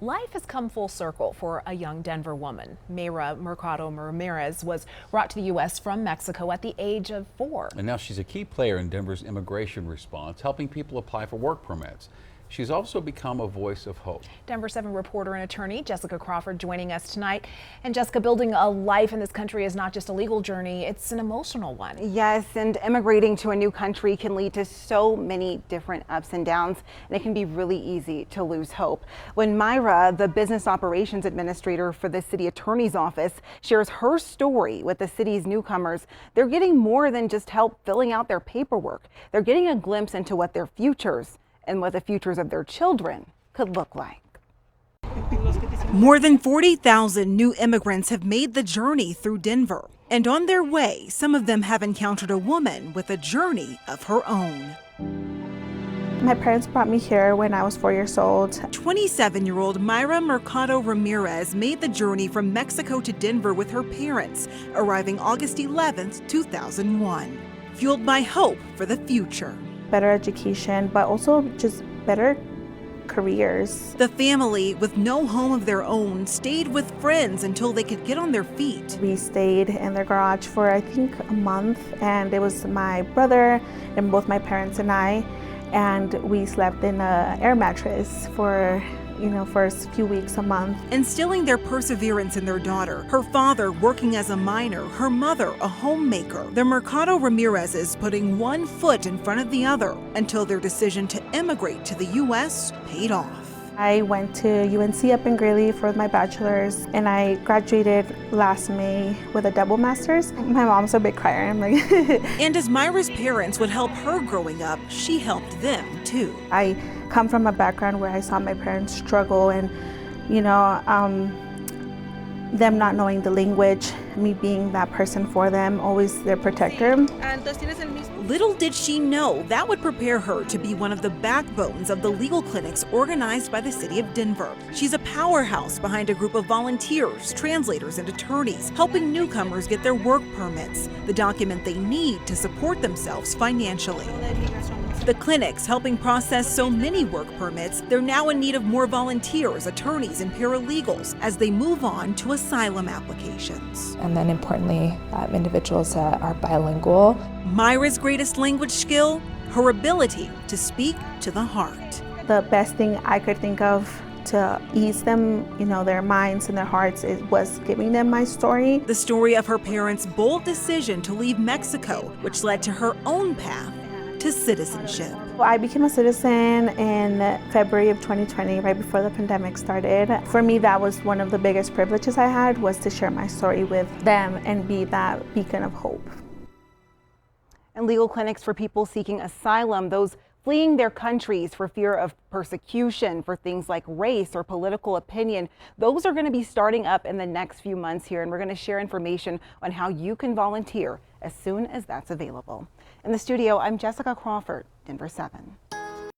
Life has come full circle for a young Denver woman. Mayra Mercado Ramirez was brought to the U.S. from Mexico at the age of 4. And now she's a key player in Denver's immigration response, helping people apply for work permits. She's also become a voice of hope. Denver 7 reporter and attorney Jessica Crawford joining us tonight. And Jessica, building a life in this country is not just a legal journey, it's an emotional one. Yes, and immigrating to a new country can lead to so many different ups and downs, and it can be really easy to lose hope. When Mayra, the business operations administrator for the city attorney's office, shares her story with the city's newcomers, they're getting more than just help filling out their paperwork. They're getting a glimpse into what their futures and what the futures of their children could look like. More than 40,000 new immigrants have made the journey through Denver. And on their way, some of them have encountered a woman with a journey of her own. My parents brought me here when I was 4 years old. 27-year-old Mayra Mercado Ramirez made the journey from Mexico to Denver with her parents, arriving August 11th, 2001. Fueled by hope for the future. Better education, but also just better careers. The family, with no home of their own, stayed with friends until they could get on their feet. We stayed in their garage for I think a month, and it was my brother and both my parents and I, and we slept in an air mattress for a few weeks, a month. Instilling their perseverance in their daughter, her father working as a miner, her mother a homemaker. The Mercado Ramirez's putting one foot in front of the other until their decision to immigrate to the U.S. paid off. I went to UNC up in Greeley for my bachelor's, and I graduated last May with a double master's. My mom's a big crier. I'm like And as Mayra's parents would help her growing up, she helped them too. I come from a background where I saw my parents struggle, and them not knowing the language, me being that person for them, always their protector. Little did she know that would prepare her to be one of the backbones of the legal clinics organized by the city of Denver. She's a powerhouse behind a group of volunteers, translators, and attorneys, helping newcomers get their work permits, the document they need to support themselves financially. The clinics helping process so many work permits, they're now in need of more volunteers, attorneys, and paralegals as they move on to asylum applications. And then importantly, individuals that are bilingual. Mayra's greatest language skill, her ability to speak to the heart. The best thing I could think of to ease them, their minds and their hearts, was giving them my story. The story of her parents' bold decision to leave Mexico, which led to her own path to citizenship. I became a citizen in February of 2020, right before the pandemic started. For me, that was one of the biggest privileges I had, was to share my story with them and be that beacon of hope. And legal clinics for people seeking asylum, those fleeing their countries for fear of persecution for things like race or political opinion, those are going to be starting up in the next few months here, and we're going to share information on how you can volunteer as soon as that's available. In the studio, I'm Jessica Crawford, Denver 7.